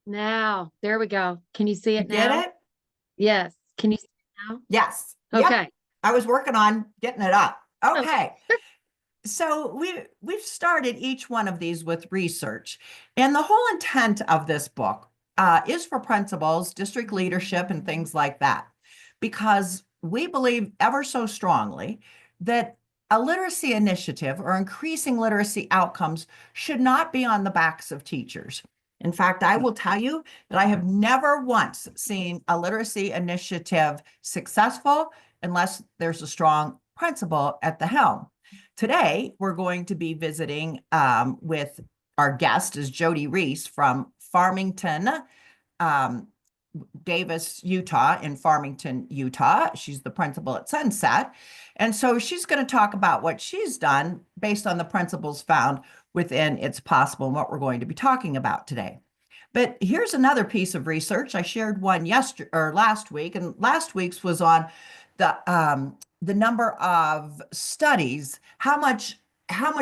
Now, there we go. Can you see You it get now? it? Yes. Can you see it now? Yes. Yep. Okay. I was working on getting it up. Oh, Okay. So we've started each one of these with research, and the whole intent of this book is for principals, district leadership, and things like that, because we believe ever so strongly that a literacy initiative or increasing literacy outcomes should not be on the backs of teachers. In fact, I will tell you that I have never once seen a literacy initiative successful unless there's a strong principal at the helm. Today, we're going to be visiting with our guest is Jody Reese from Farmington, um, Davis, Utah, in Farmington, Utah. She's the principal at Sunset. And so she's going to talk about what she's done based on the principles found within It's Possible and what we're going to be talking about today. But here's another piece of research. I shared one yesterday or last week, and last week's was on the number of studies, how much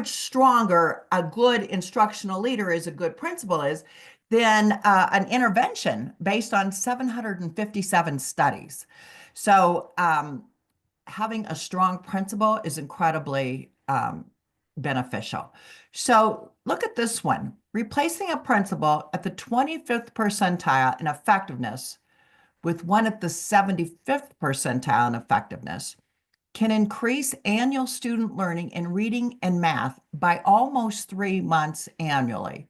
stronger a good instructional leader is, a good principal is, than an intervention based on 757 studies. So having a strong principal is incredibly beneficial. So look at this one. Replacing a principal at the 25th percentile in effectiveness with one at the 75th percentile in effectiveness can increase annual student learning in reading and math by almost 3 months annually.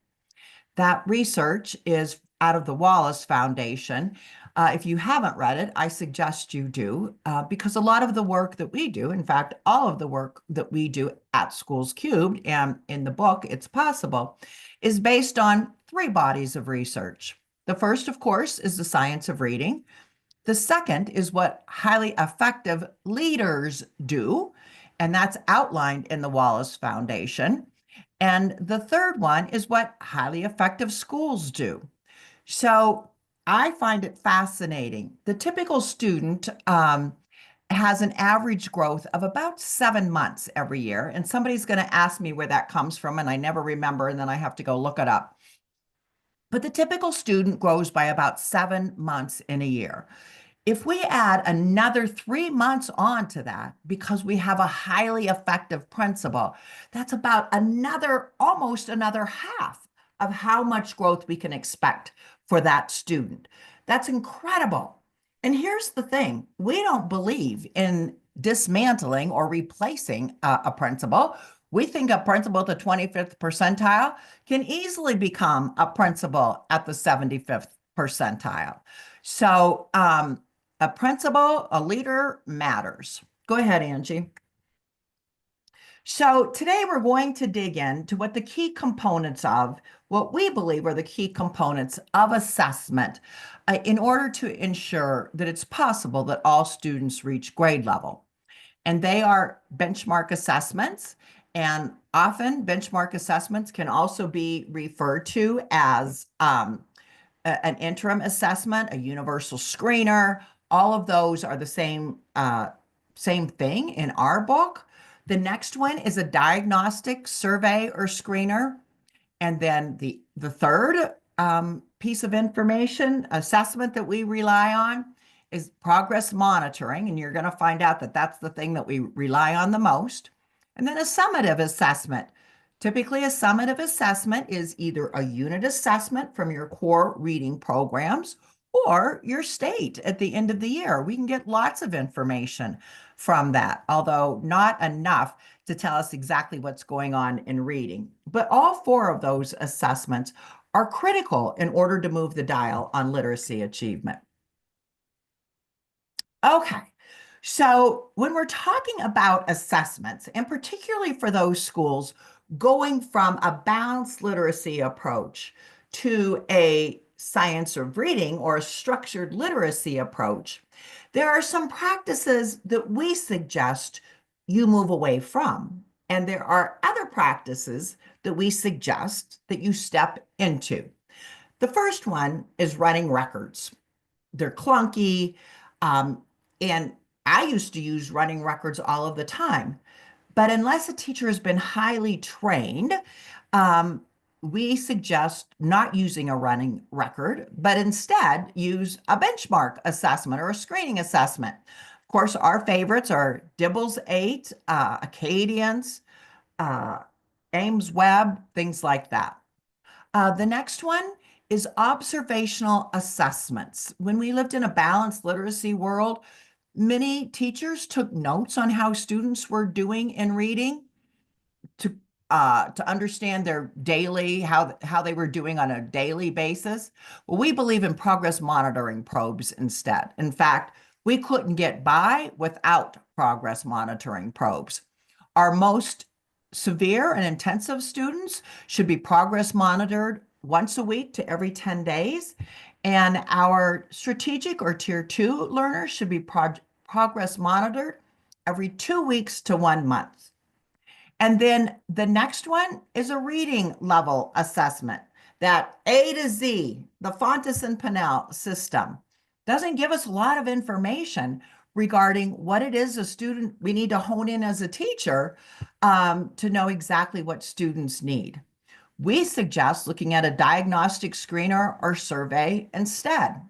That research is out of the Wallace Foundation. If you haven't read it, I suggest you do, because a lot of the work that we do, in fact, all of the work that we do at Schools Cubed and in the book, It's Possible, is based on three bodies of research. The first, of course, is the science of reading. The second is what highly effective leaders do, and that's outlined in the Wallace Foundation. And the third one is what highly effective schools do. So I find it fascinating. The typical student has an average growth of about 7 months every year. And somebody's going to ask me where that comes from, and I never remember, and then I have to go look it up. But the typical student grows by about 7 months in a year. If we add another 3 months onto that, because we have a highly effective principal, that's about almost another half of how much growth we can expect for that student. That's incredible. And here's the thing, we don't believe in dismantling or replacing a principal. We think a principal at the 25th percentile can easily become a principal at the 75th percentile. So, a principal, a leader matters. Go ahead, Angie. So today we're going to dig into what the key components of what we believe are the key components of assessment in order to ensure that it's possible that all students reach grade level. And they are benchmark assessments. And often benchmark assessments can also be referred to as an interim assessment, a universal screener. All of those are the same thing in our book. The next one is a diagnostic survey or screener. And then the third piece of information assessment that we rely on is progress monitoring. And you're going to find out that that's the thing that we rely on the most. And then a summative assessment. Typically, a summative assessment is either a unit assessment from your core reading programs or your state at the end of the year. We can get lots of information from that, although not enough to tell us exactly what's going on in reading. But all four of those assessments are critical in order to move the dial on literacy achievement. Okay. So when we're talking about assessments, and particularly for those schools going from a balanced literacy approach to a science of reading or a structured literacy approach, there are some practices that we suggest you move away from. And there are other practices that we suggest that you step into. The first one is running records. They're clunky. Um, and I used to use running records all of the time. But unless a teacher has been highly trained, um, we suggest not using a running record, but instead use a benchmark assessment or a screening assessment. Of course, our favorites are Dibble's 8, Acadians, uh, Ames Webb, things like that. The next one is observational assessments. When we lived in a balanced literacy world, many teachers took notes on how students were doing in reading to to understand their daily how they were doing on a daily basis. Well, we believe in progress monitoring probes instead. In fact, we couldn't get by without progress monitoring probes. Our most severe and intensive students should be progress monitored once a week to every 10 days. And our strategic or tier 2 learners should be progress monitored every 2 weeks to 1 month. And then the next one is a reading level assessment. That A to Z, the Fontes and Pinnell system, doesn't give us a lot of information regarding what it is a student we need to hone in as a teacher to know exactly what students need. We suggest looking at a diagnostic screener or survey instead.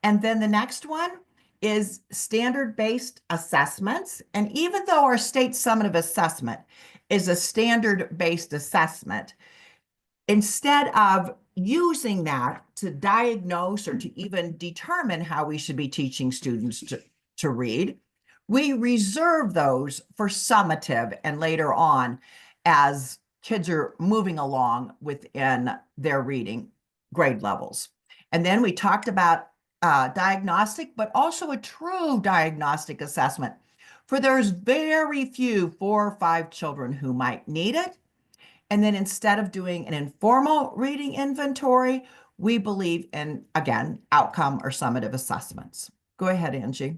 And then the next one is standard-based assessments. And even though our state summative assessment is a standard-based assessment, instead of using that to diagnose or to even determine how we should be teaching students to read, we reserve those for summative and later on as kids are moving along within their reading grade levels. And then we talked about diagnostic, but also a true diagnostic assessment. For there's very few 4 or 5 children who might need it. And then instead of doing an informal reading inventory, we believe in, again, outcome or summative assessments. Go ahead, Angie.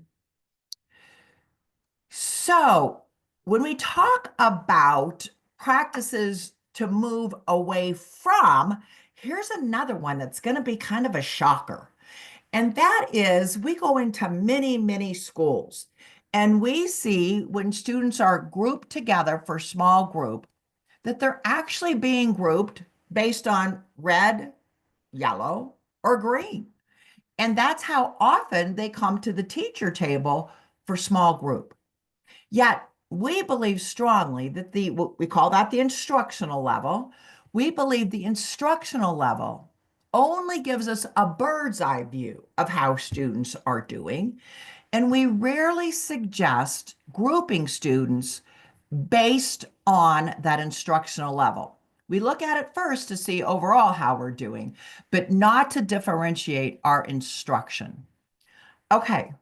So when we talk about practices to move away from, here's another one that's going to be kind of a shocker. And that is we go into many, many schools and we see when students are grouped together for small group that they're actually being grouped based on red, yellow, or green. And that's how often they come to the teacher table for small group. Yet we believe strongly that we call that the instructional level. We believe the instructional level only gives us a bird's eye view of how students are doing. And we rarely suggest grouping students based on that instructional level. We look at it first to see overall how we're doing, but not to differentiate our instruction. Okay,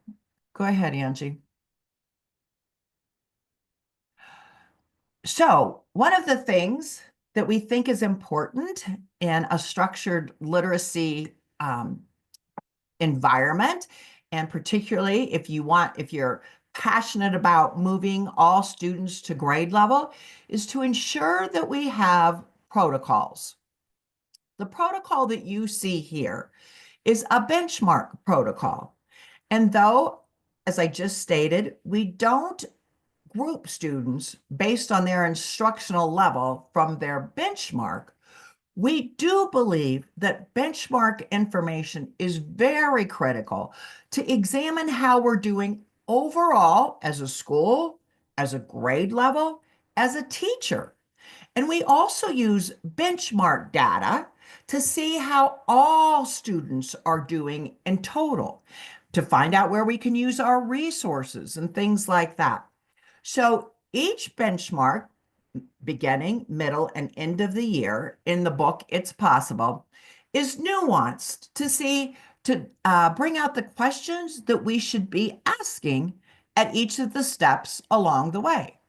go ahead, Angie. So one of the things that we think is important in a structured literacy environment, and particularly if you're passionate about moving all students to grade level, is to ensure that we have protocols. The protocol that you see here is a benchmark protocol. And though, as I just stated, we don't group students based on their instructional level from their benchmark, we do believe that benchmark information is very critical to examine how we're doing overall as a school, as a grade level, as a teacher. And we also use benchmark data to see how all students are doing in total, to find out where we can use our resources and things like that. So each benchmark, beginning, middle, and end of the year in the book, It's Possible, is nuanced to bring out the questions that we should be asking at each of the steps along the way.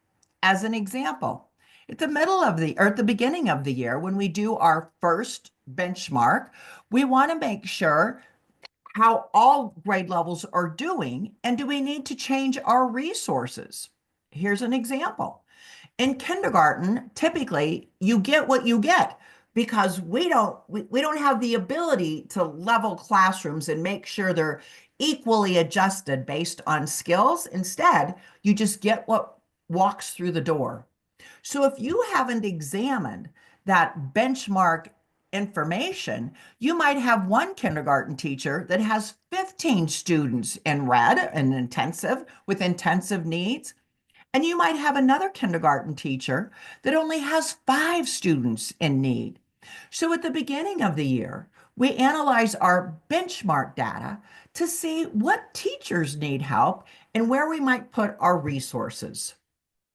As an example, at the beginning of the year, when we do our first benchmark, we want to make sure how all grade levels are doing, and do we need to change our resources? Here's an example. In kindergarten, typically you get what you get because we don't have the ability to level classrooms and make sure they're equally adjusted based on skills. Instead, you just get what walks through the door. So if you haven't examined that benchmark information, you might have one kindergarten teacher that has 15 students in red and intensive with intensive needs. And you might have another kindergarten teacher that only has 5 students in need. So at the beginning of the year, we analyze our benchmark data to see what teachers need help and where we might put our resources.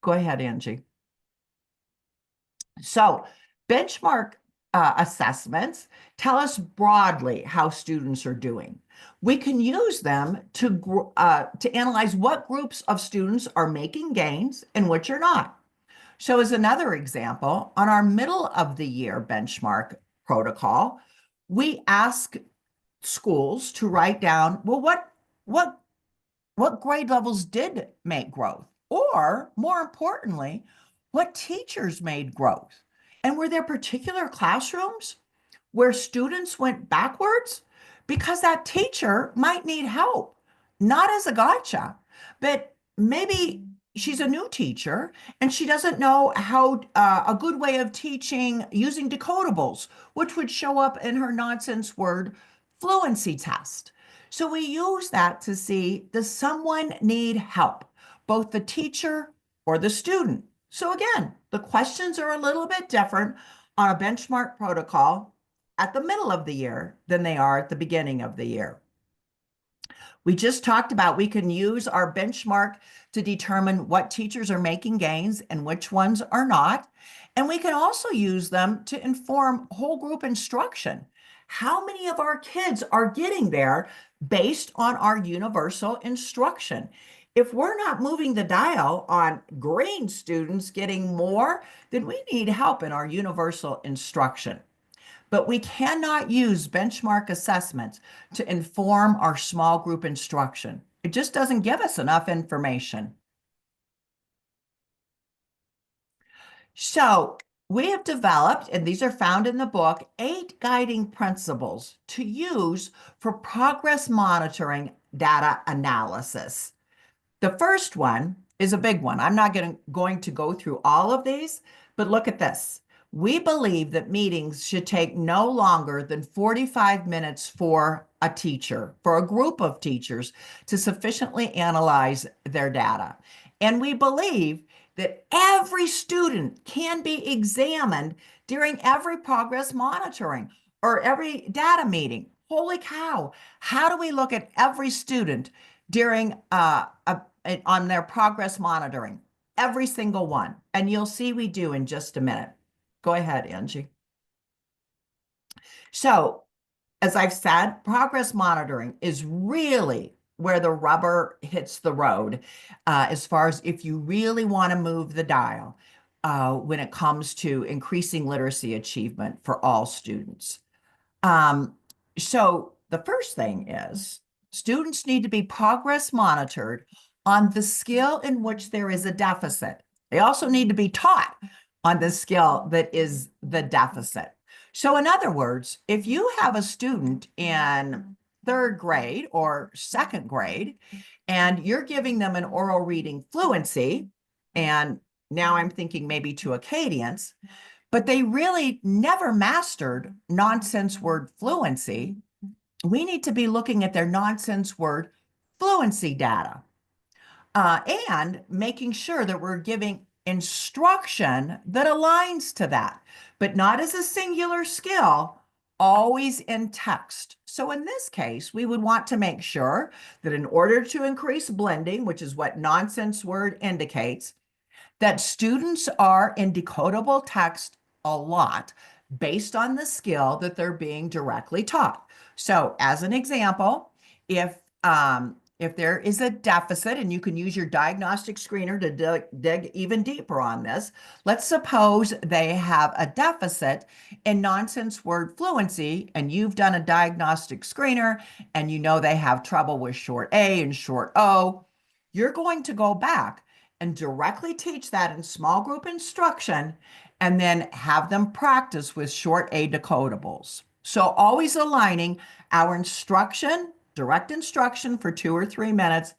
Go ahead, Angie. So benchmark assessments tell us broadly how students are doing. We can use them to analyze what groups of students are making gains and which are not. So as another example, on our middle of the year benchmark protocol, we ask schools to write down, well, what grade levels did make growth? Or more importantly, what teachers made growth? And were there particular classrooms where students went backwards? Because that teacher might need help, not as a gotcha, but maybe she's a new teacher and she doesn't know how a good way of teaching using decodables, which would show up in her nonsense word fluency test. So we use that to see, does someone need help, both the teacher or the student? So again, the questions are a little bit different on a benchmark protocol at the middle of the year than they are at the beginning of the year. We just talked about we can use our benchmark to determine what teachers are making gains and which ones are not. And we can also use them to inform whole group instruction. How many of our kids are getting there based on our universal instruction? If we're not moving the dial on green students getting more, then we need help in our universal instruction. But we cannot use benchmark assessments to inform our small group instruction. It just doesn't give us enough information. So we have developed, and these are found in the book, 8 guiding principles to use for progress monitoring data analysis. The first one is a big one. I'm not going to go through all of these, but look at this. We believe that meetings should take no longer than 45 minutes for a teacher, for a group of teachers, to sufficiently analyze their data. And we believe that every student can be examined during every progress monitoring or every data meeting. Holy cow, how do we look at every student during on their progress monitoring? Every single one. And you'll see we do in just a minute. Go ahead, Angie. So, as I've said, progress monitoring is really where the rubber hits the road, as far as if you really want to move the dial when it comes to increasing literacy achievement for all students. So the first thing is students need to be progress monitored on the skill in which there is a deficit. They also need to be taught on the skill that is the deficit. So in other words, if you have a student in 3rd grade or 2nd grade, and you're giving them an oral reading fluency, and now I'm thinking maybe to a cadence, but they really never mastered nonsense word fluency, we need to be looking at their nonsense word fluency data and making sure that we're giving instruction that aligns to that, but not as a singular skill, always in text. So in this case, we would want to make sure that in order to increase blending, which is what nonsense word indicates, that students are in decodable text a lot based on the skill that they're being directly taught. So as an example, if there is a deficit, and you can use your diagnostic screener to dig even deeper on this, let's suppose they have a deficit in nonsense word fluency, and you've done a diagnostic screener, and you know they have trouble with short A and short O. You're going to go back and directly teach that in small group instruction, and then have them practice with short A decodables. So always aligning our instruction, direct instruction for 2 or 3 minutes,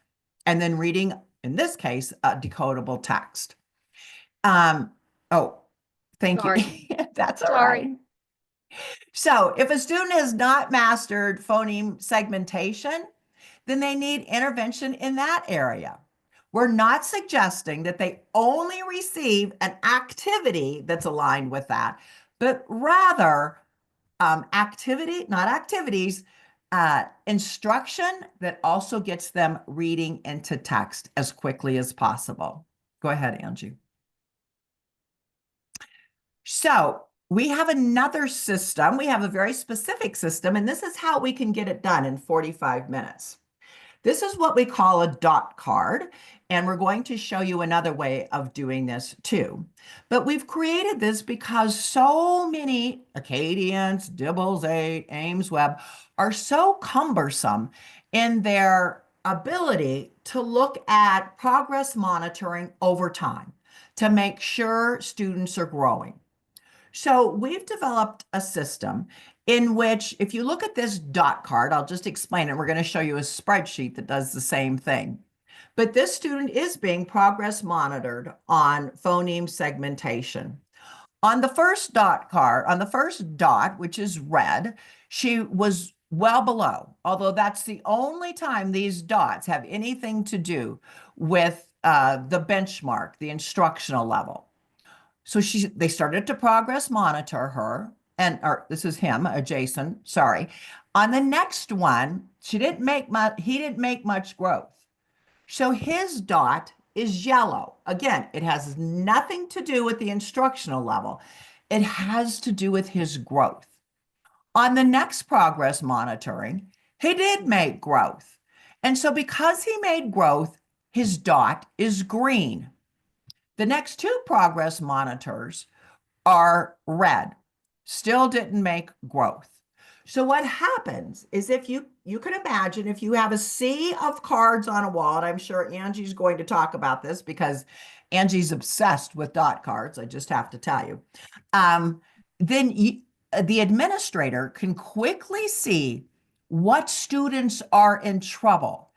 and then reading, in this case, a decodable text. Oh, Thank you. Sorry. That's all Sorry. right. So if a student has not mastered phoneme segmentation, then they need intervention in that area. We're not suggesting that they only receive an activity that's aligned with that, but rather activity, not activities, instruction that also gets them reading into text as quickly as possible. Go ahead, Angie. So we have another system. We have a very specific system, and this is how we can get it done in 45 minutes. This is what we call a dot card, and we're going to show you another way of doing this too. But we've created this because so many Acadians, Dibbles 8, Ames Web are so cumbersome in their ability to look at progress monitoring over time to make sure students are growing. So we've developed a system in which, if you look at this dot card, I'll just explain it. We're going to show you a spreadsheet that does the same thing. But this student is being progress monitored on phoneme segmentation. On the first dot card, on the first dot, which is red, she was well below, although that's the only time these dots have anything to do with the benchmark, the instructional level. So they started to progress monitor her, or this is him, Jason, sorry. On the next one, he didn't make much growth. So his dot is yellow. Again, it has nothing to do with the instructional level. It has to do with his growth. On the next progress monitoring, he did make growth. And so because he made growth, his dot is green. The next two progress monitors are red, still didn't make growth. So what happens is if you can imagine if you have a sea of cards on a wall, and I'm sure Angie's going to talk about this because Angie's obsessed with dot cards, I just have to tell you, then the administrator can quickly see what students are in trouble.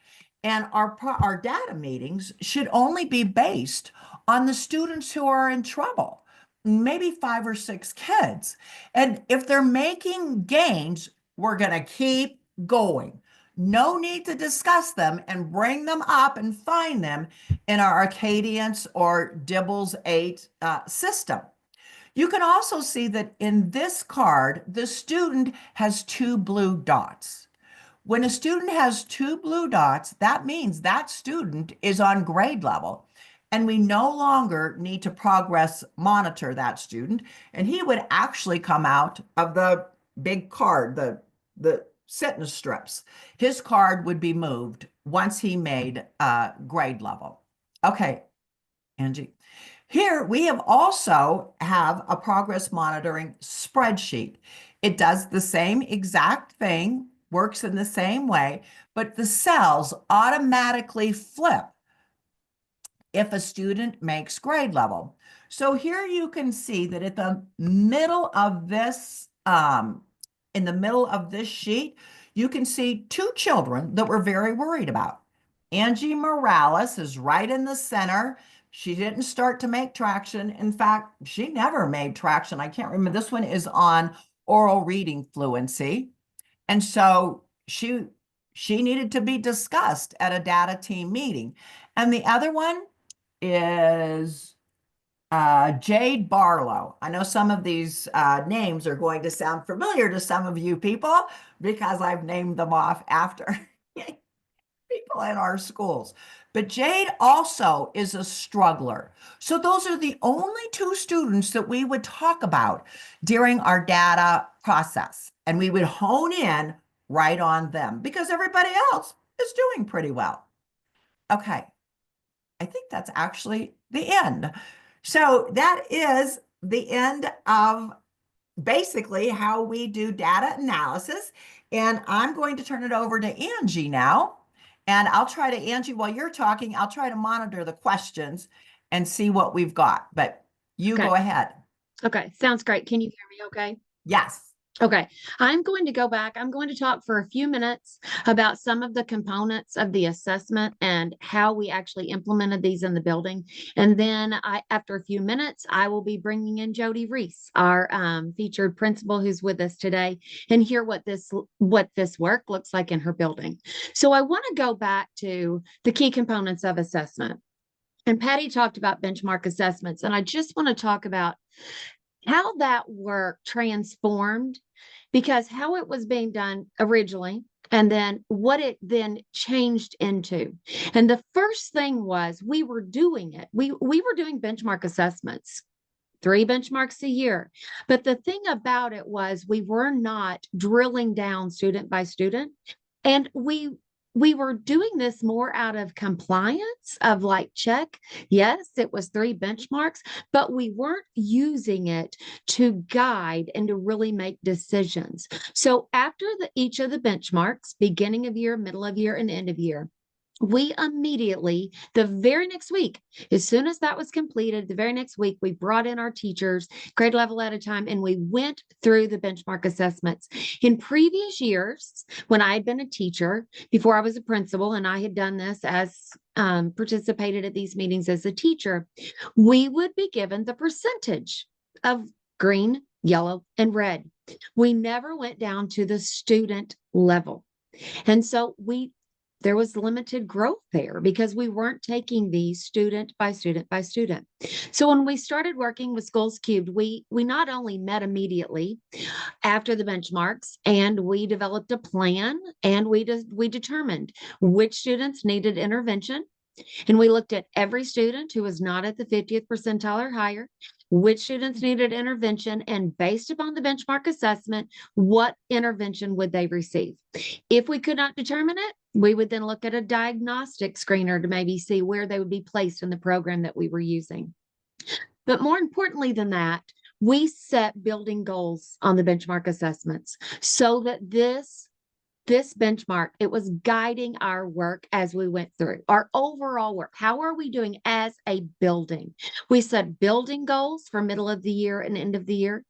And our data meetings should only be based on the students who are in trouble, maybe 5 or 6 kids. And if they're making gains, we're going to keep going. No need to discuss them and bring them up and find them in our Acadians or Dibbles 8 system. You can also see that in this card, the student has 2 blue dots. When a student has 2 blue dots, that means that student is on grade level, and we no longer need to progress monitor that student, and he would actually come out of the big card, the sentence strips. His card would be moved once he made grade level. Okay, Angie. Here we have also have a progress monitoring spreadsheet. It does the same exact thing, works in the same way, but the cells automatically flip if a student makes grade level. So here you can see that at the middle of this, in the middle of this sheet, you can see 2 children that we're very worried about. Angie Morales is right in the center. She didn't start to make traction. In fact, she never made traction. I can't remember. This one is on oral reading fluency. And so she needed to be discussed at a data team meeting. And the other one is Jade Barlow. I know some of these names are going to sound familiar to some of you people because I've named them off after people in our schools. But Jade also is a struggler. So those are the only 2 students that we would talk about during our data process. And we would hone in right on them because everybody else is doing pretty well. Okay. I think that's actually the end. So that is the end of basically how we do data analysis. And I'm going to turn it over to Angie now. And I'll try to, Angie, while you're talking, I'll try to monitor the questions and see what we've got. But you Okay. go ahead. Okay. Sounds great. Can you hear me okay? Yes. Okay, I'm going to go back. I'm going to talk for a few minutes about some of the components of the assessment and how we actually implemented these in the building. And then after a few minutes, I will be bringing in Jody Reese, our featured principal who's with us today, and hear what this work looks like in her building. So I want to go back to the key components of assessment. And Patti talked about benchmark assessments, and I just want to talk about how that work transformed, because how it was being done originally and then what it then changed into. And the first thing was we were doing it. We were doing benchmark assessments, 3 benchmarks a year. But the thing about it was we were not drilling down student by student. And we were doing this more out of compliance of like check. Yes, it was 3 benchmarks, but we weren't using it to guide and to really make decisions. So after each of the benchmarks, beginning of year, middle of year, and end of year, we immediately, the very next week, as soon as that was completed, the very next week, we brought in our teachers, grade level at a time, and we went through the benchmark assessments. In previous years, when I had been a teacher, before I was a principal, and I had done this as participated at these meetings as a teacher, we would be given the percentage of green, yellow, and red. We never went down to the student level. And so there was limited growth there because we weren't taking these student by student by student. So when we started working with Schools Cubed, we not only met immediately after the benchmarks, and we developed a plan, and we determined which students needed intervention. And we looked at every student who was not at the 50th percentile or higher, which students needed intervention, and based upon the benchmark assessment, what intervention would they receive? If we could not determine it, we would then look at a diagnostic screener to maybe see where they would be placed in the program that we were using. But more importantly than that, we set building goals on the benchmark assessments so that this benchmark, it was guiding our work as we went through our overall work. How are we doing as a building? We set building goals for middle of the year and end of the year.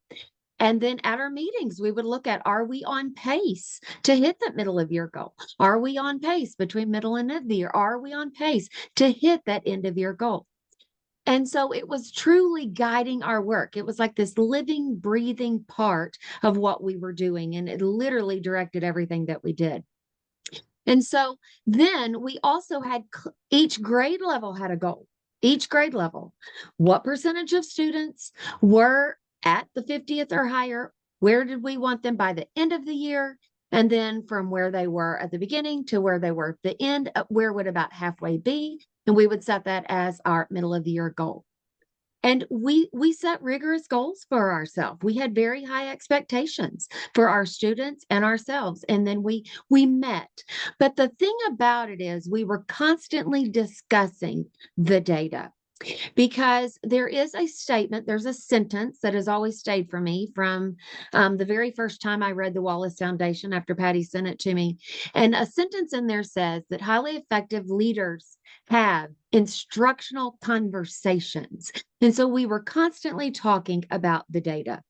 And then at our meetings, we would look at, are we on pace to hit that middle of year goal? Are we on pace between middle and end of the year? Are we on pace to hit that end of year goal? And so it was truly guiding our work. It was like this living, breathing part of what we were doing. And it literally directed everything that we did. And so then we also had each grade level had a goal. Each grade level, what percentage of students were at the 50th or higher? Where did we want them by the end of the year? And then from where they were at the beginning to where they were at the end, where would about halfway be? And we would set that as our middle of the year goal. And we set rigorous goals for ourselves. We had very high expectations for our students and ourselves, and then we met. But the thing about it is we were constantly discussing the data, because there is a statement, there's a sentence that has always stayed for me from the very first time I read the Wallace Foundation after Patti sent it to me. And a sentence in there says that highly effective leaders have instructional conversations. And so we were constantly talking about the data.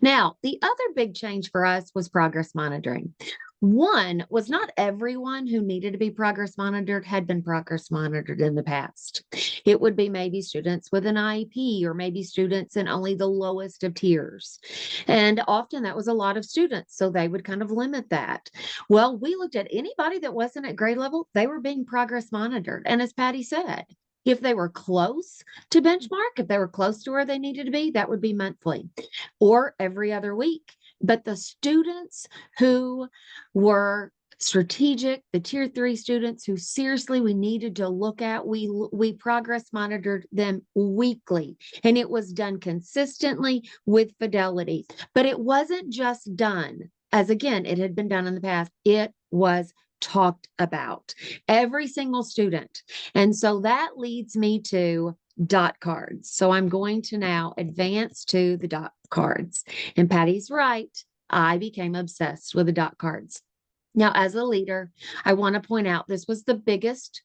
Now, the other big change for us was progress monitoring. One was not everyone who needed to be progress monitored had been progress monitored in the past. It would be maybe students with an IEP, or maybe students in only the lowest of tiers. And often that was a lot of students, so they would kind of limit that. Well, we looked at anybody that wasn't at grade level, they were being progress monitored. And as Patti said, if they were close to benchmark, if they were close to where they needed to be, that would be monthly or every other week. But the students who were strategic, the tier 3 students who seriously we needed to look at, we progress monitored them weekly, and it was done consistently with fidelity. But it wasn't just done as, again, it had been done in the past. It was talked about, every single student. And so that leads me to dot cards. So I'm going to now advance to the dot cards. And Patti's right. I became obsessed with the dot cards. Now, as a leader, I want to point out this was the biggest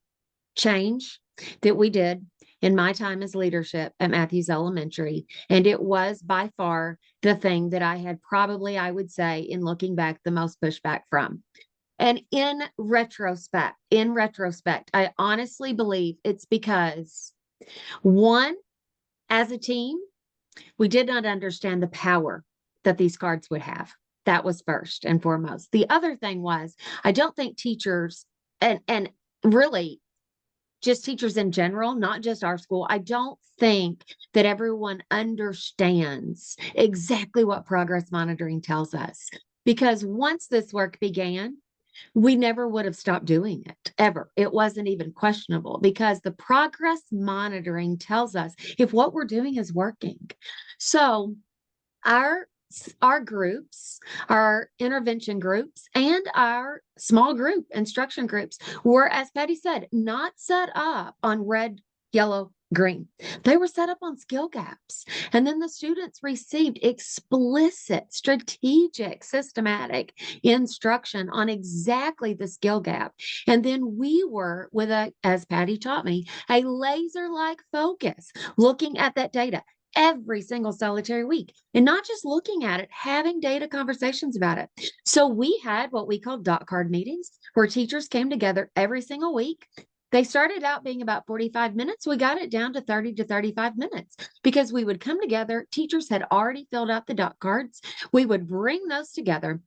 change that we did. in my time as leadership at Matthews Elementary. And it was by far the thing that I had probably, I would say, in looking back, the most pushback from. And in retrospect, I honestly believe it's because one, as a team, we did not understand the power that these cards would have. That was first and foremost. The other thing was, I don't think teachers and really just teachers in general, not just our school, I don't think that everyone understands exactly what progress monitoring tells us. Because once this work began, we never would have stopped doing it ever. It wasn't even questionable because the progress monitoring tells us if what we're doing is working. So our our groups, our intervention groups, and our small group instruction groups were, as Patty said, not set up on red, yellow, green. They were set up on skill gaps. And then the students received explicit, strategic, systematic instruction on exactly the skill gap. And then we were with as Patty taught me, a laser-like focus looking at that data every single solitary week and not just looking at it, having data conversations about it. So we had what we called dot card meetings where teachers came together every single week. They started out being about 45 minutes. We got it down to 30 to 35 minutes because we would come together. Teachers had already filled out the dot cards. We would bring those together.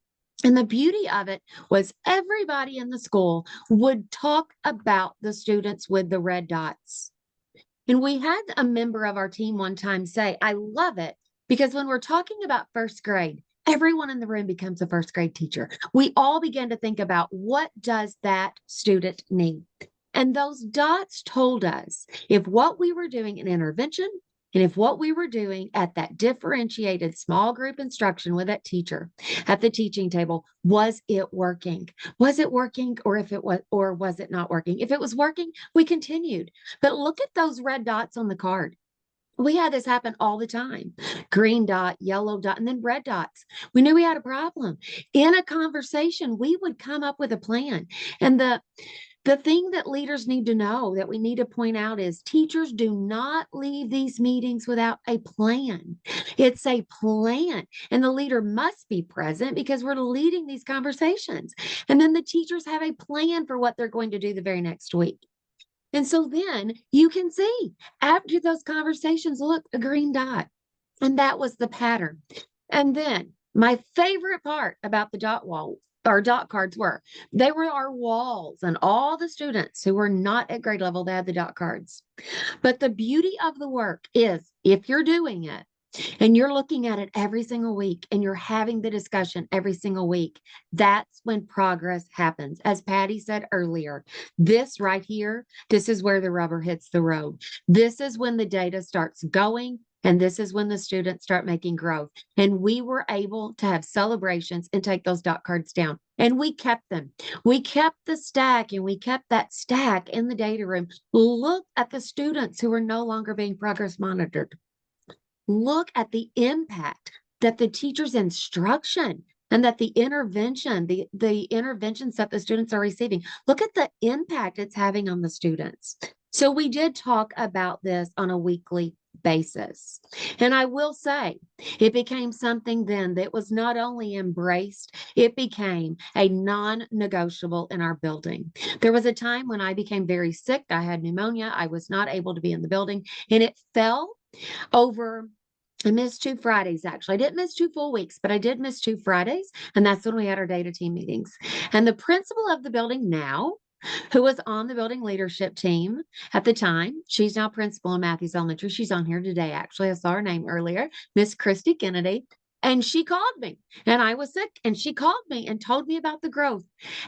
And the beauty of it was everybody in the school would talk about the students with the red dots. And we had a member of our team one time say, I love it because when we're talking about first grade, everyone in the room becomes a first grade teacher. We all begin to think about what does that student need? And those dots told us if what we were doing in intervention and if what we were doing at that differentiated small group instruction with that teacher at the teaching table, was it working? Was it working or was it not working? If it was working, we continued. But look at those red dots on the card. We had this happen all the time. Green dot, yellow dot, and then red dots. We knew we had a problem. In a conversation, we would come up with a plan. And the thing that leaders need to know that we need to point out is teachers do not leave these meetings without a plan. It's a plan, and the leader must be present because we're leading these conversations. And then the teachers have a plan for what they're going to do the very next week. And so then you can see after those conversations, look, a green dot. And that was the pattern. And then my favorite part about the dot wall our dot cards were. They were our walls, and all the students who were not at grade level, they had the dot cards. But the beauty of the work is if you're doing it and you're looking at it every single week and you're having the discussion every single week, that's when progress happens. As Patty said earlier, this right here, this is where the rubber hits the road. This is when the data starts going. And this is when the students start making growth. And we were able to have celebrations and take those dot cards down. And we kept them. We kept the stack and we kept that stack in the data room. Look at the students who are no longer being progress monitored. Look at the impact that the teacher's instruction and that the interventions that the students are receiving. Look at the impact it's having on the students. So we did talk about this on a weekly basis. And I will say, it became something then that was not only embraced, it became a non-negotiable in our building. There was a time when I became very sick. I had pneumonia. I was not able to be in the building, and it fell over. I missed 2 Fridays, actually. I didn't miss 2 full weeks, but I did miss 2 Fridays. And that's when we had our data team meetings. And the principal of the building now, who was on the building leadership team at the time, she's now principal in Matthews Elementary. She's on here today, actually. I saw her name earlier, Miss Christy Kennedy. And she called me, and I was sick. And she called me and told me about the growth.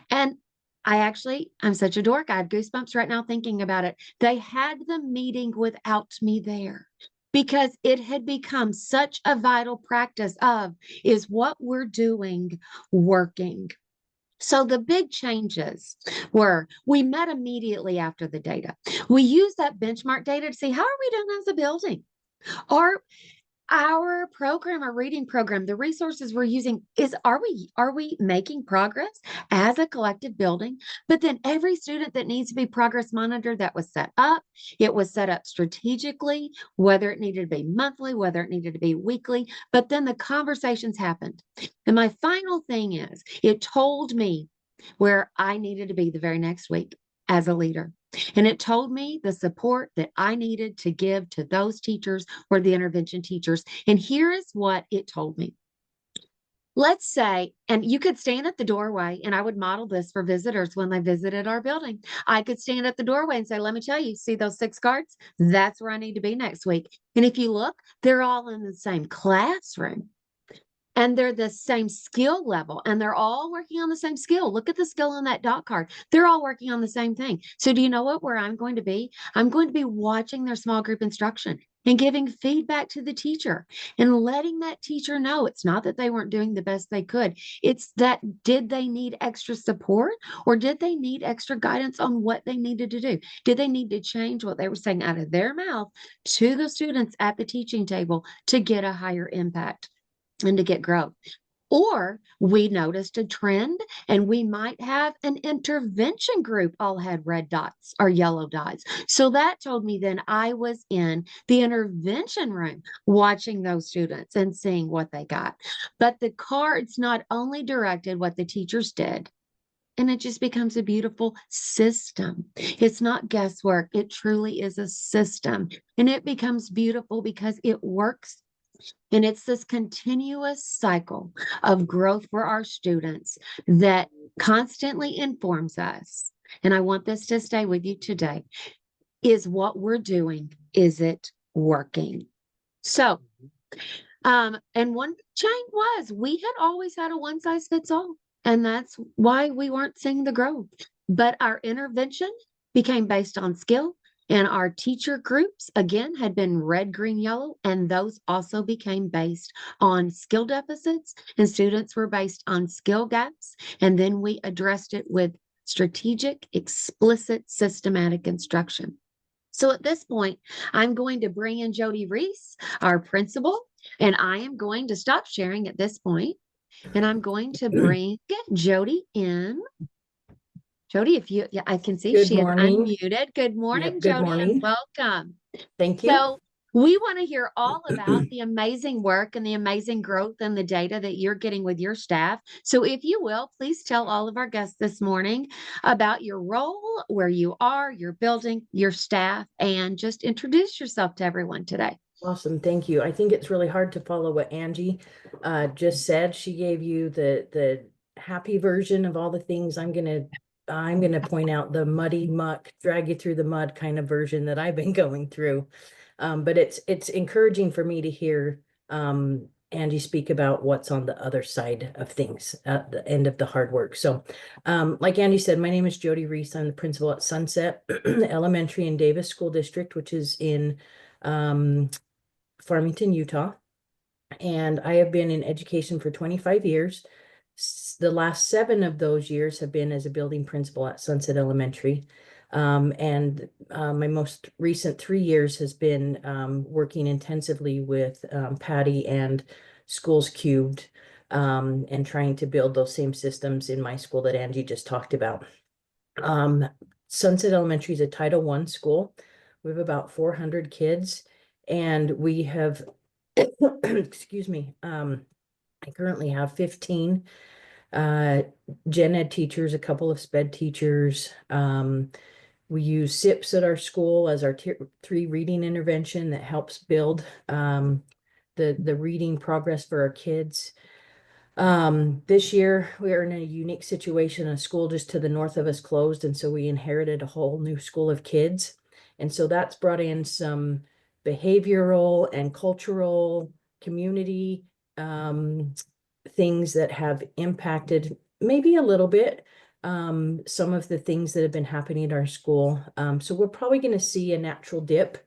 And I'm such a dork. I have goosebumps right now thinking about it. They had the meeting without me there, because it had become such a vital practice of, is what we're doing working? So the big changes were, we met immediately after the data. We used that benchmark data to see how are we doing as a building? our program, our reading program, the resources we're using are we making progress as a collective building? But then every student that needs to be progress monitored, that was set up, it was set up strategically, whether it needed to be monthly, whether it needed to be weekly, but then the conversations happened. And my final thing is, it told me where I needed to be the very next week as a leader. And it told me the support that I needed to give to those teachers or the intervention teachers. And here is what it told me. Let's say, and you could stand at the doorway, and I would model this for visitors when they visited our building. I could stand at the doorway and say, let me tell you, see those 6 guards? That's where I need to be next week. And if you look, they're all in the same classroom. And they're the same skill level, and they're all working on the same skill. Look at the skill on that dot card. They're all working on the same thing. So do you know where I'm going to be? I'm going to be watching their small group instruction and giving feedback to the teacher and letting that teacher know it's not that they weren't doing the best they could. It's that, did they need extra support, or did they need extra guidance on what they needed to do? Did they need to change what they were saying out of their mouth to the students at the teaching table to get a higher impact and to get growth? Or we noticed a trend, and we might have an intervention group all had red dots or yellow dots. So that told me then I was in the intervention room watching those students and seeing what they got. But the cards not only directed what the teachers did, and it just becomes a beautiful system. It's not guesswork. It truly is a system. And it becomes beautiful because it works. And it's this continuous cycle of growth for our students that constantly informs us. And I want this to stay with you today. Is what we're doing, is it working? So, and one change was we had always had a one size fits all. And that's why we weren't seeing the growth. But our intervention became based on skill. And our teacher groups, again, had been red, green, yellow, and those also became based on skill deficits, and students were based on skill gaps. And then we addressed it with strategic, explicit, systematic instruction. So at this point, I'm going to bring in Jody Reese, our principal, and I am going to stop sharing at this point, and I'm going to bring Jody in. Jody, if you, yeah, I can see Good she is morning. unmuted. Good morning, Yep, good Jody, and morning. welcome. Thank you. So we want to hear all about the amazing work and the amazing growth and the data that you're getting with your staff. So if you will, please tell all of our guests this morning about your role, where you are, your building, your staff, and just introduce yourself to everyone today. Awesome. Thank you. I think it's really hard to follow what Angie just said. She gave you the happy version of all the things. I'm gonna point out the muddy muck, drag you through the mud kind of version that I've been going through. But it's encouraging for me to hear Angie speak about what's on the other side of things at the end of the hard work. So like Angie said, my name is Jody Reese. I'm the principal at Sunset Elementary in Davis School District, which is in Farmington, Utah. And I have been in education for 25 years. The last 7 of those years have been as a building principal at Sunset Elementary. And my most recent 3 years has been working intensively with Patti and Schools Cubed, and trying to build those same systems in my school that Angie just talked about. Sunset Elementary is a Title I school. We have about 400 kids, and we have, excuse me, I currently have 15 gen ed teachers, a couple of sped teachers. We use SIPs at our school as our tier 3 reading intervention that helps build the reading progress for our kids. This year we are in a unique situation. A school just to the north of us closed, and so we inherited a whole new school of kids. And so that's brought in some behavioral and cultural community things that have impacted maybe a little bit some of the things that have been happening at our school. So we're probably going to see a natural dip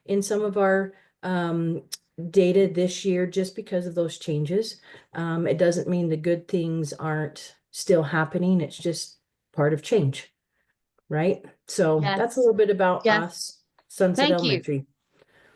in some of our data this year just because of those changes. It doesn't mean the good things aren't still happening. It's just part of change, right? So that's a little bit about Yes. us, Sunset Thank you. Elementary.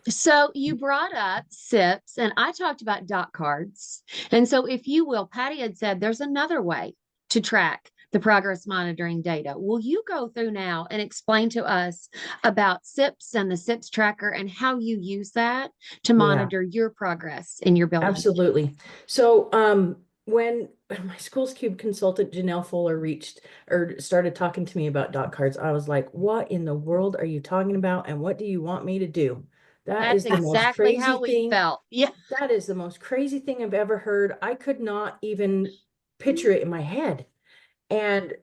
So you brought up SIPs, and I talked about dot cards. And so, if you will, Patty had said there's another way to track the progress monitoring data. Will you go through now and explain to us about SIPs and the SIPs tracker and how you use that to Yeah. monitor your progress in your building? Absolutely. So, when my Schools Cube consultant Janelle Fuller reached or started talking to me about dot cards, I was like, "What in the world are you talking about? And what do you want me to do?" That That's is the most exactly crazy how we thing. felt. Yeah. That is the most crazy thing I've ever heard. I could not even picture it in my head. And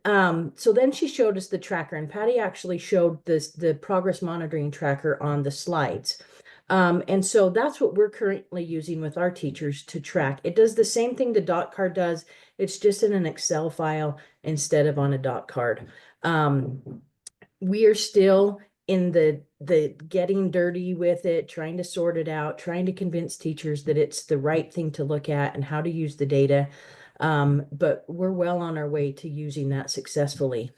so then she showed us the tracker, and Patty actually showed the progress monitoring tracker on the slides. And so that's what we're currently using with our teachers to track. It does the same thing the dot card does. It's just in an Excel file instead of on a dot card. We are still in the getting dirty with it, trying to sort it out, trying to convince teachers that it's the right thing to look at and how to use the data. But we're well on our way to using that successfully.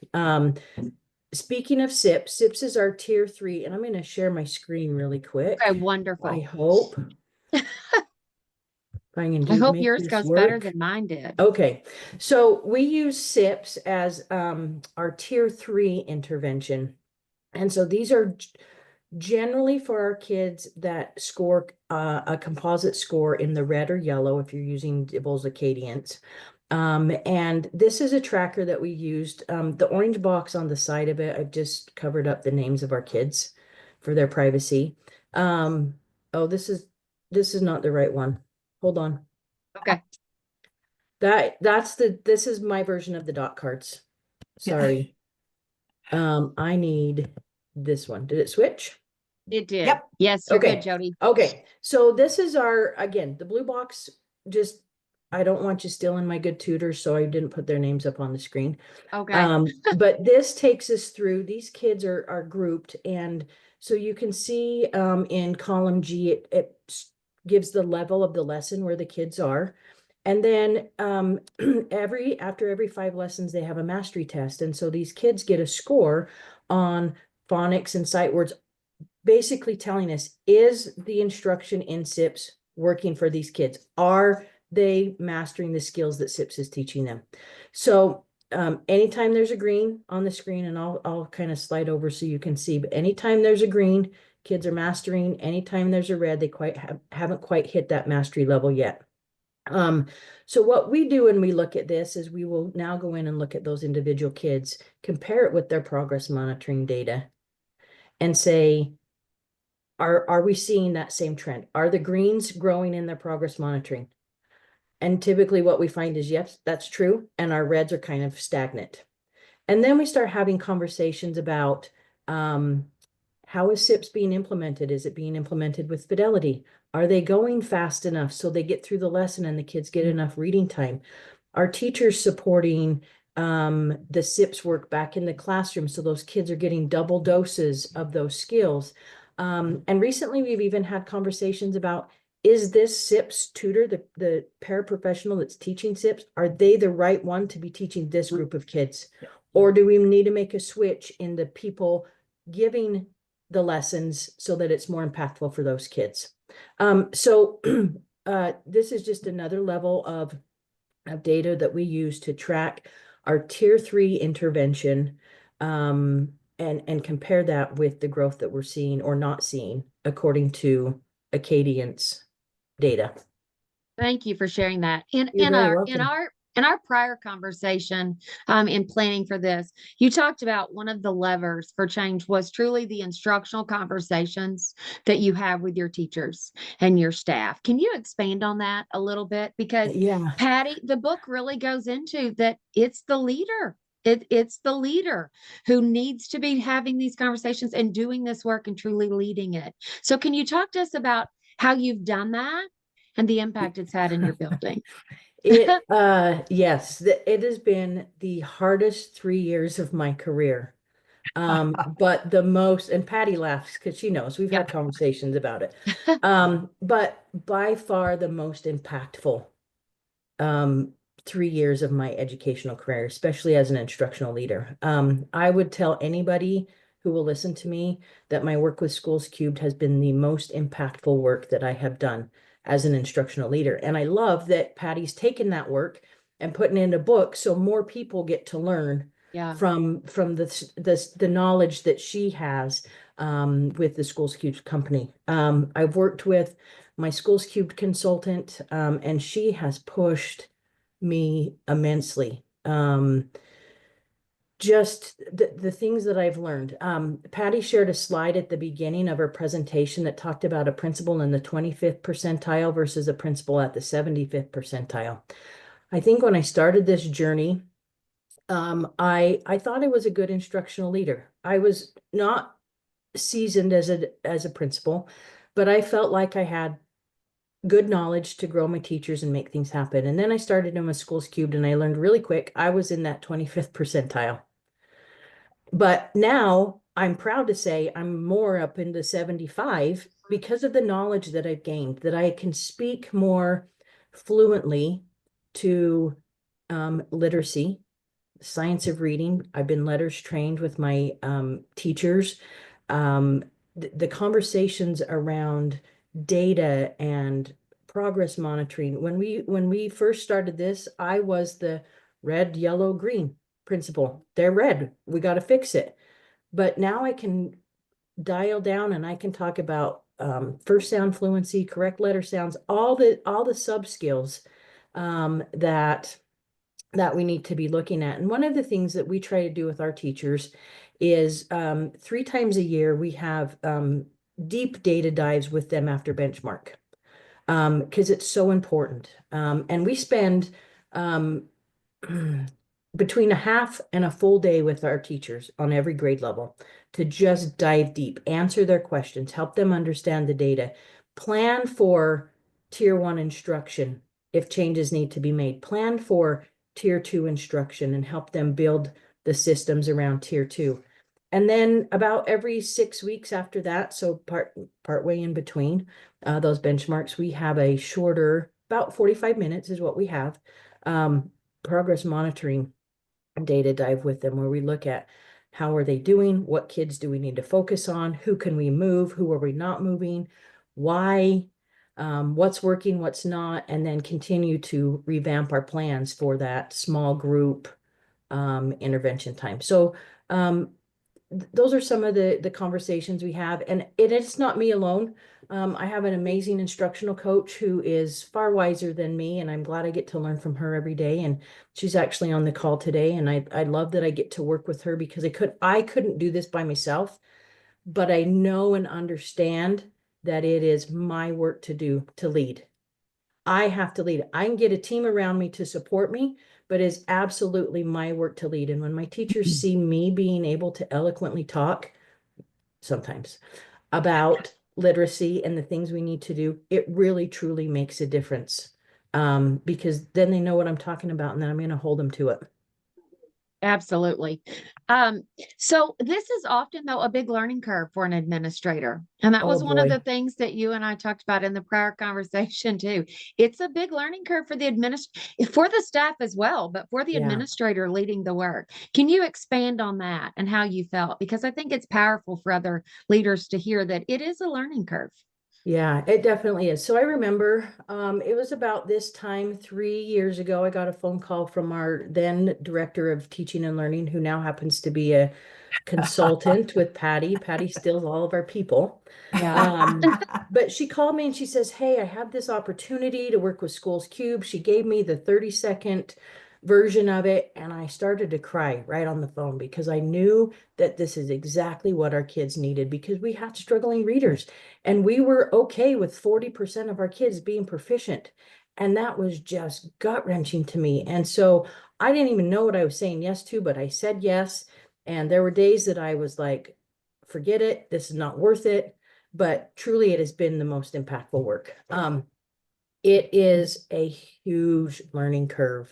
Speaking of SIPs, SIPs is our tier 3, and I'm going to share my screen really quick. Okay, I wonderful. hope if I can I hope make yours this goes better work. than mine did. Okay, so we use SIPs as our tier 3 intervention. And so these are generally for our kids that score a composite score in the red or yellow if you're using Dibble's Acadians. And this is a tracker that we used. The orange box on the side of it, I've just covered up the names of our kids for their privacy. Oh, this is not the right one. Hold on. Okay. This is my version of the dot cards. Sorry. I need this one. Did it switch? It did. Yep. Yes, you're good, Okay. Jody. Okay. So this is our, again, the blue box, just, I don't want you stealing my good tutors, so I didn't put their names up on the screen. Okay. But this takes us through, these kids are grouped, and so you can see in column G, it gives the level of the lesson where the kids are. And then after every 5 lessons, they have a mastery test. And so these kids get a score on phonics and sight words, basically telling us, is the instruction in SIPs working for these kids? Are they mastering the skills that SIPs is teaching them? So anytime there's a green on the screen, and I'll kind of slide over so you can see, but anytime there's a green, kids are mastering. Anytime there's a red, they haven't quite hit that mastery level yet. So what we do when we look at this is we will now go in and look at those individual kids, compare it with their progress monitoring data, and say, are we seeing that same trend? Are the greens growing in their progress monitoring? And typically what we find is, yes, that's true. And our reds are kind of stagnant. And then we start having conversations about how is SIPs being implemented? Is it being implemented with fidelity? Are they going fast enough so they get through the lesson and the kids get enough reading time? Are teachers supporting the SIPs work back in the classroom so those kids are getting double doses of those skills? And recently we've even had conversations about, is this SIPs tutor, the paraprofessional that's teaching SIPs, are they the right one to be teaching this group of kids? Or do we need to make a switch in the people giving the lessons so that it's more impactful for those kids? So this is just another level of data that we use to track our tier 3 intervention, and compare that with the growth that we're seeing or not seeing according to Acadians data. Thank you for sharing that. You're very welcome. In our prior conversation, in planning for this, you talked about one of the levers for change was truly the instructional conversations that you have with your teachers and your staff. Can you expand on that a little bit? Because Yeah. Patty, the book really goes into that it's the leader. It's the leader who needs to be having these conversations and doing this work and truly leading it. So can you talk to us about how you've done that and the impact it's had in your building? Yes, it has been the hardest 3 years of my career. But the most, and Patty laughs because she knows we've had Yep. conversations about it. But by far the most impactful 3 years of my educational career, especially as an instructional leader. I would tell anybody who will listen to me that my work with Schools Cubed has been the most impactful work that I have done as an instructional leader. And I love that Patty's taken that work and putting it in a book so more people get to learn Yeah. from the knowledge that she has with the Schools Cubed company. I've worked with my Schools Cubed consultant, and she has pushed me immensely. Just the things that I've learned. Patty shared a slide at the beginning of her presentation that talked about a principal in the 25th percentile versus a principal at the 75th percentile. I think when I started this journey, I thought I was a good instructional leader. I was not seasoned as a principal, but I felt like I had good knowledge to grow my teachers and make things happen. And then I started in my Schools Cubed, and I learned really quick I was in that 25th percentile. But now I'm proud to say I'm more up into 75 because of the knowledge that I've gained, that I can speak more fluently to literacy, science of reading. I've been letters trained with my teachers. The conversations around data and progress monitoring. When we first started this, I was the red, yellow, green principal. They're red. We got to fix it. But now I can dial down and I can talk about first sound fluency, correct letter sounds, all the sub skills that we need to be looking at. And one of the things that we try to do with our teachers is 3 times a year, we have deep data dives with them after benchmark because it's so important. And we spend between a half and a full day with our teachers on every grade level to just dive deep, answer their questions, help them understand the data, plan for tier 1 instruction if changes need to be made, plan for tier 2 instruction and help them build the systems around tier 2. And then about every 6 weeks after that, so partway in between those benchmarks, we have a shorter, about 45 minutes is what we have, progress monitoring data dive with them, where we look at how are they doing, what kids do we need to focus on, who can we move, who are we not moving, why, what's working, what's not, and then continue to revamp our plans for that small group intervention time. So those are some of the conversations we have, and it's not me alone. I have an amazing instructional coach who is far wiser than me, and I'm glad I get to learn from her every day. And she's actually on the call today, and I love that I get to work with her because I couldn't do this by myself, but I know and understand that it is my work to do, to lead. I have to lead. I can get a team around me to support me, but it's absolutely my work to lead. And when my teachers see me being able to eloquently talk, sometimes, about literacy and the things we need to do, it really truly makes a difference. Because then they know what I'm talking about, and then I'm going to hold them to it. Absolutely. So this is often, though, a big learning curve for an administrator. And that Oh, was one of boy. the things that you and I talked about in the prior conversation too. It's a big learning curve for for the staff as well, but for the Yeah. administrator leading the work. Can you expand on that and how you felt? Because I think it's powerful for other leaders to hear that it is a learning curve. Yeah, it definitely is. So I remember it was about this time 3 years ago, I got a phone call from our then director of teaching and learning, who now happens to be a consultant with Patti. Patti steals all of our people. Yeah. But she called me and she says, hey, I have this opportunity to work with Schools Cube. She gave me the 30-second version of it, and I started to cry right on the phone because I knew that this is exactly what our kids needed, because we had struggling readers and we were okay with 40% of our kids being proficient. And that was just gut-wrenching to me. And so I didn't even know what I was saying yes to, but I said yes. And there were days that I was like, forget it, this is not worth it. But truly, it has been the most impactful work. It is a huge learning curve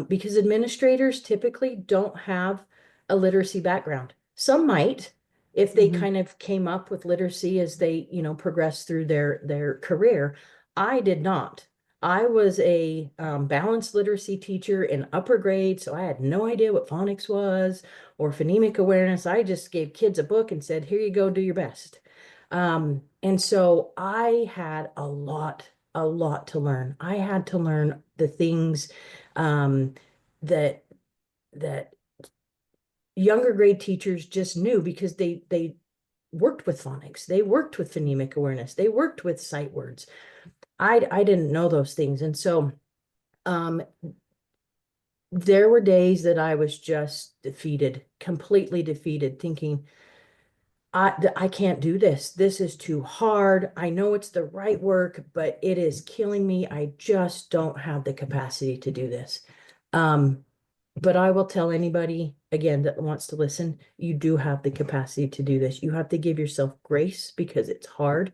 because administrators typically don't have a literacy background. Some might, if they kind of came up with literacy as they, progress through their career. I did not. I was a balanced literacy teacher in upper grade, so I had no idea what phonics was or phonemic awareness. I just gave kids a book and said, here you go, do your best. And so I had a lot to learn. I had to learn the things that that younger grade teachers just knew because they worked with phonics, they worked with phonemic awareness, they worked with sight words. I didn't know those things. And so um, there were days that I was just defeated, completely defeated, thinking, I can't do this. This is too hard. I know it's the right work, but it is killing me. I just don't have the capacity to do this. But I will tell anybody again that wants to listen, you do have the capacity to do this. You have to give yourself grace because it's hard,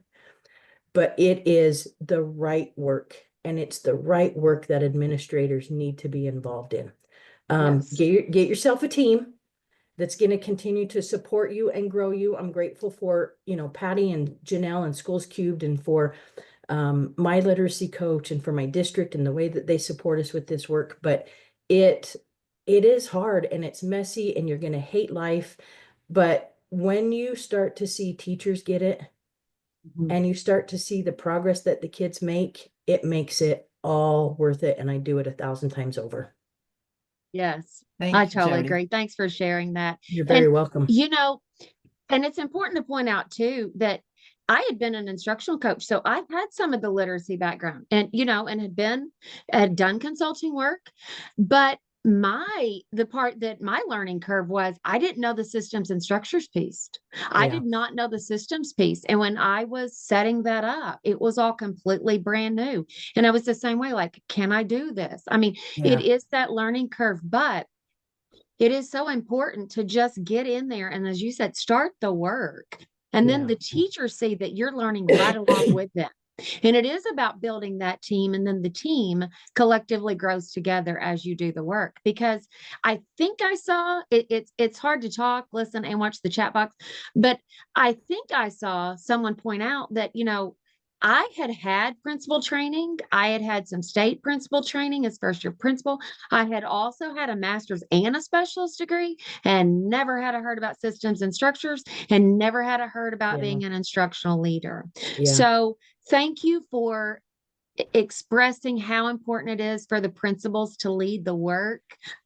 but it is the right work, and it's the right work that administrators need to be involved in. Yes. Get yourself a team that's going to continue to support you and grow you. I'm grateful for, Patti and Janelle and Schools Cubed, and for my literacy coach, and for my district and the way that they support us with this work. But it is hard and it's messy and you're going to hate life. But when you start to see teachers get it, and you start to see the progress that the kids make, it makes it all worth it. And I do it 1,000 times over. Yes, Thank I you, totally Jody. agree. Thanks for sharing that. You're very And, welcome. and it's important to point out too that I had been an instructional coach, so I've had some of the literacy background, and and had done consulting work, but the part that my learning curve was, I didn't know the systems and structures piece. I Yeah. did not know the systems piece. And when I was setting that up, it was all completely brand new. And I was the same way, like, can I do this? I mean, Yeah. it is that learning curve, but it is so important to just get in there. And as you said, start the work. And then Yeah. the teachers see that you're learning right along with them. And it is about building that team. And then the team collectively grows together as you do the work. Because I think I saw it's hard to talk, listen, and watch the chat box. But I think I saw someone point out that, I had principal training. I had some state principal training as first year principal. I had also had a master's and a specialist degree, and never had I heard about systems and structures, and never had I heard about Yeah. being an instructional leader. Yeah. So thank you for expressing how important it is for the principals to lead the work.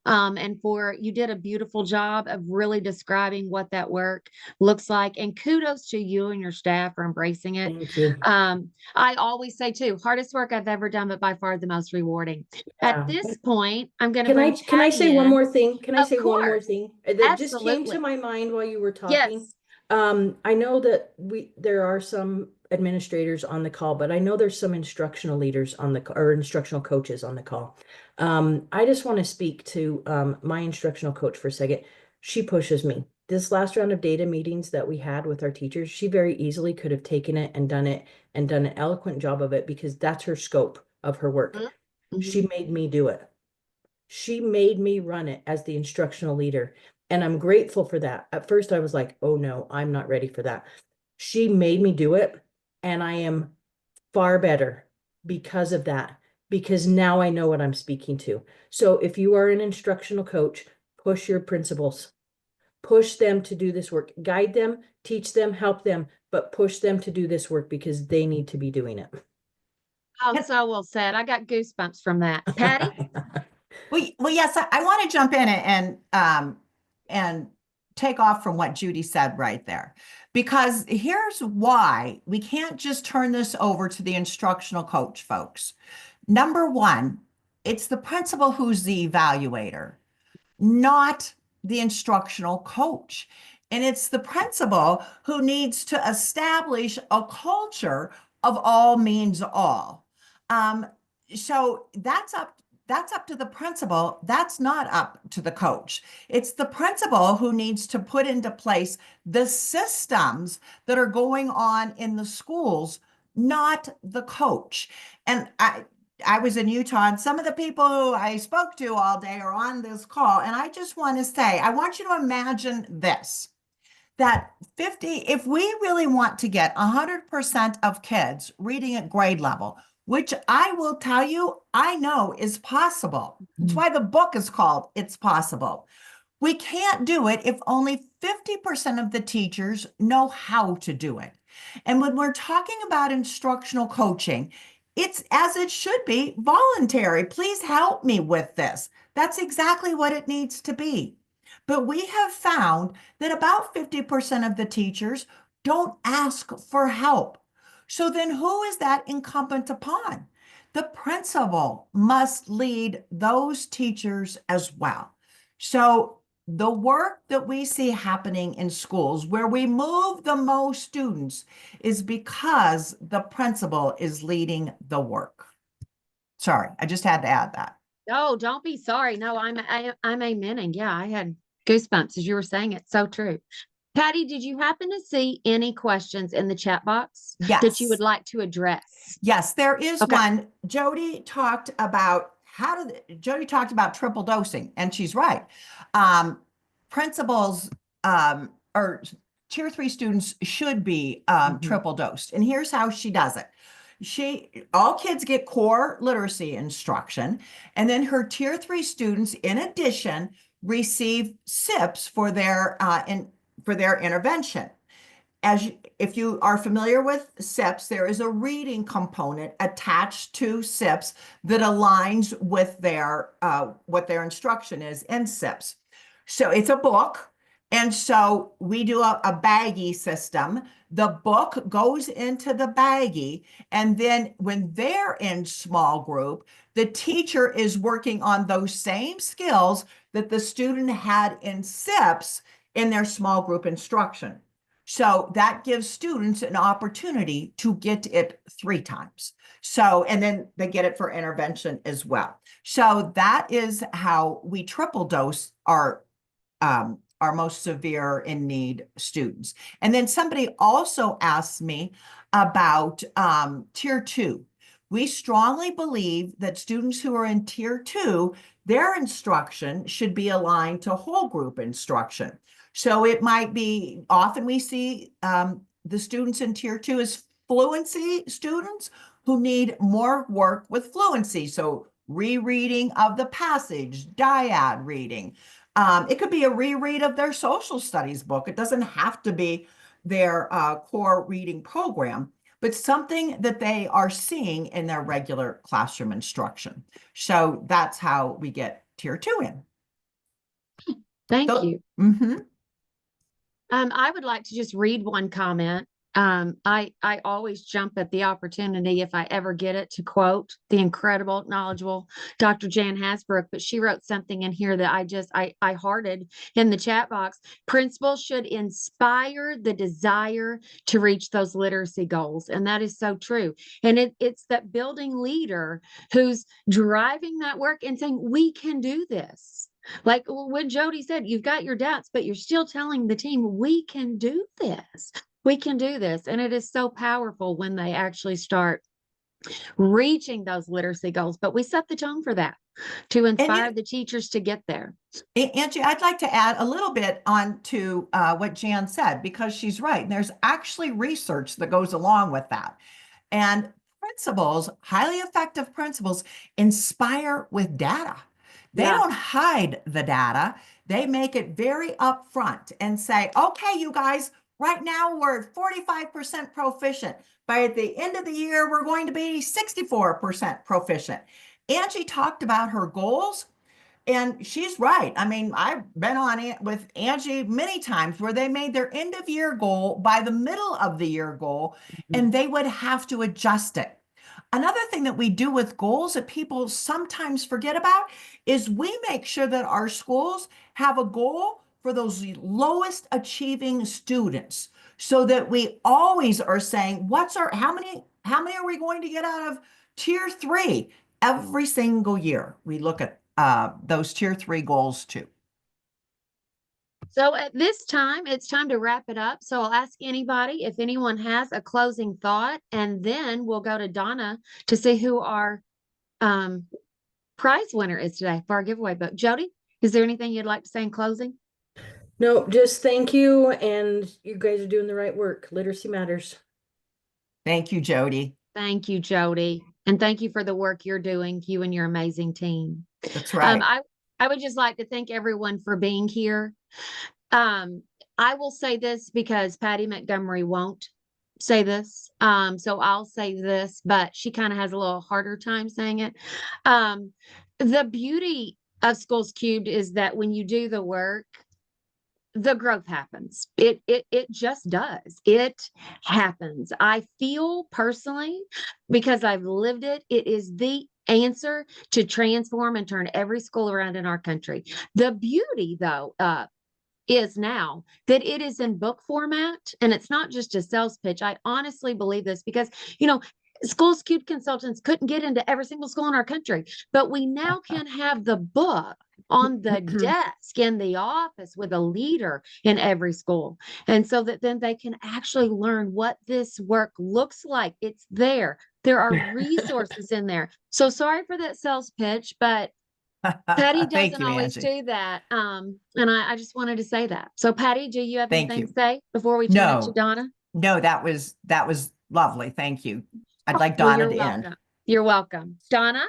And you did a beautiful job of really describing what that work looks like. And kudos to you and your staff for embracing it. Thank you. I always say too, hardest work I've ever done, but by far the most rewarding. At Yeah. this point, I'm going to Can I bring can I Patti say one in. more thing? Can I Of say one more course. thing that just came to Absolutely. my mind while you were talking? Yes. I know that there are some administrators on the call, but I know there's some instructional leaders or instructional coaches on the call. I just want to speak to my instructional coach for a second. She pushes me. This last round of data meetings that we had with our teachers, she very easily could have taken it and done an eloquent job of it, because that's her scope of her work. Mm-hmm. She made me do it. She made me run it as the instructional leader. And I'm grateful for that. At first, I was like, oh no, I'm not ready for that. She made me do it. And I am far better because of that, because now I know what I'm speaking to. So if you are an instructional coach, push your principals, push them to do this work, guide them, teach them, help them, but push them to do this work because they need to be doing it. Oh, so well said. I got goosebumps from that. Patti? Well, yes, I want to jump in and take off from what Judy said right there, because here's why we can't just turn this over to the instructional coach folks. Number one, it's the principal who's the evaluator, not the instructional coach. And it's the principal who needs to establish a culture of all means all. So that's up to the principal. That's not up to the coach. It's the principal who needs to put into place the systems that are going on in the schools, not the coach. And I was in Utah, and some of the people who I spoke to all day are on this call. And I just want to say, I want you to imagine this, that if we really want to get 100% of kids reading at grade level, which I will tell you, I know is possible. That's why the book is called It's Possible. We can't do it if only 50% of the teachers know how to do it. And when we're talking about instructional coaching, it's, as it should be, voluntary. Please help me with this. That's exactly what it needs to be. But we have found that about 50% of the teachers don't ask for help. So then who is that incumbent upon? The principal must lead those teachers as well. So the work that we see happening in schools where we move the most students is because the principal is leading the work. Sorry, I just had to add that. Oh, don't be sorry. No, I'm amening. Yeah, I had goosebumps as you were saying it. So true. Patty, did you happen to see any questions in the chat box that you would Yes. like to address? Yes, there is Okay. one. Jody talked about triple dosing, and she's right. Principals or tier 3 students should be triple dosed. And here's how she does it. All kids get core literacy instruction, and then her tier 3 students, in addition, receive SIPs for their intervention. If you are familiar with SIPs, there is a reading component attached to SIPs that aligns with their what their instruction is in SIPs. So it's a book. And so we do a baggie system. The book goes into the baggie. And then when they're in small group, the teacher is working on those same skills that the student had in SIPs in their small group instruction. So that gives students an opportunity to get it 3 times. So, and then they get it for intervention as well. So that is how we triple dose our most severe in need students. And then somebody also asked me about tier 2. We strongly believe that students who are in tier 2, their instruction should be aligned to whole group instruction. So it might be, often we see the students in tier 2 as fluency students who need more work with fluency. So rereading of the passage, dyad reading. It could be a reread of their social studies book. It doesn't have to be their core reading program, but something that they are seeing in their regular classroom instruction. So that's how we get tier 2 in. Thank you. Mm-hmm. I would like to just read one comment. I always jump at the opportunity, if I ever get it, to quote the incredible, knowledgeable Dr. Jan Hasbrook, but she wrote something in here that I hearted in the chat box. Principals should inspire the desire to reach those literacy goals. And that is so true. And it's that building leader who's driving that work and saying, we can do this. Like when Jody said, you've got your doubts, but you're still telling the team, we can do this. We can do this. And it is so powerful when they actually start reaching those literacy goals. But we set the tone for that to inspire the teachers to get there. Angie, I'd like to add a little bit on to what Jan said, because she's right. And there's actually research that goes along with that. And principals, highly effective principals, inspire with data. They don't hide the data. They make it very upfront and say, okay, you guys, right now we're at 45% proficient. By at the end of the year, we're going to be 64% proficient. Angie talked about her goals, and she's right. I mean, I've been on it with Angie many times where they made their end of year goal by the middle of the year goal, and they would have to adjust it. Another thing that we do with goals that people sometimes forget about is we make sure that our schools have a goal for those lowest achieving students, so that we always are saying, how many are we going to get out of tier 3 every single year? We look at those tier 3 goals too. So at this time, it's time to wrap it up. So I'll ask anybody if anyone has a closing thought, and then we'll go to Donna to see who our prize winner is today for our giveaway book. Jody, is there anything you'd like to say in closing? No, just thank you. And you guys are doing the right work. Literacy matters. Thank you, Jody. Thank you, Jody. And thank you for the work you're doing, you and your amazing team. That's right. I would just like to thank everyone for being here. I will say this because Patti Montgomery won't say this. So I'll say this, but she kind of has a little harder time saying it. The beauty of Schools Cubed is that when you do the work, the growth happens. It just does. It happens. I feel personally, because I've lived it, it is the answer to transform and turn every school around in our country. The beauty, though, is now that it is in book format and it's not just a sales pitch. I honestly believe this because, Schools Cubed consultants couldn't get into every single school in our country, but we now can have the book on the desk in the office with a leader in every school. And so that then they can actually learn what this work looks like. It's there. There are resources in there. So sorry for that sales pitch, but Patti Thank doesn't you, always Angie. do that. And I just wanted to say that. So Patti, do you have Thank anything you. to say before we turn it to No, Donna? no, that was lovely. Thank you. I'd like Well, Donna you're to end. welcome. You're welcome. Donna?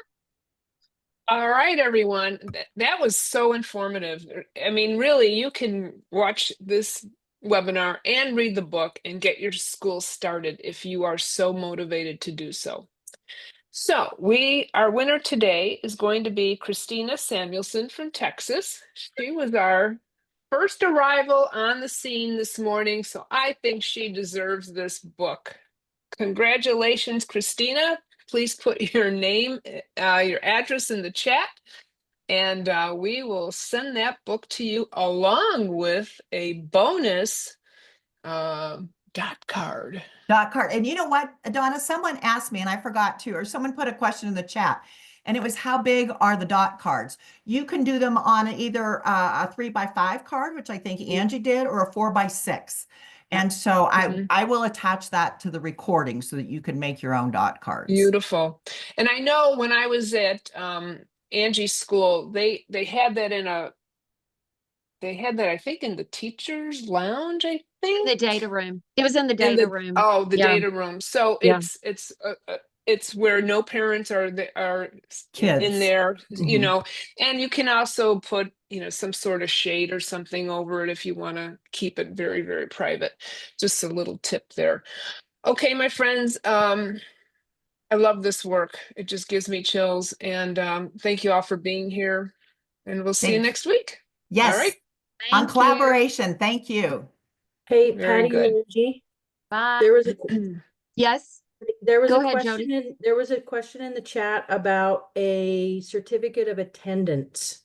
All right, everyone. That was so informative. I mean, really, you can watch this webinar and read the book and get your school started if you are so motivated to do so. So our winner today is going to be Christina Samuelson from Texas. She was our first arrival on the scene this morning, so I think she deserves this book. Congratulations, Christina. Please put your name, your address in the chat, and we will send that book to you along with a bonus dot card. Dot card. And you know what, Donna, someone asked me and I forgot to, or someone put a question in the chat, and it was how big are the dot cards? You can do them on either a 3x5 card, which I think Angie did, or a 4x6. And so I will attach that to the recording so that you can make your own dot cards. Beautiful. And I know when I was at Angie's school, they had that I think in the teacher's lounge, I think. The data room. It was in the data room. Oh, the Yeah. data room. So Yeah. it's where no parents are Kids. in there, Mhm. and you can also put, some sort of shade or something over it if you want to keep it very, very private. Just a little tip there. Okay, my friends, I love this work. It just gives me chills, and thank you all for being here, and we'll see you Thank you. next week. Yes. All right. On Thank you. collaboration. Thank you. Hey, Very Patti good. and Angie, Bye. there was a Yes. there was Go a ahead, question Jody. there was a question in the chat about a certificate of attendance.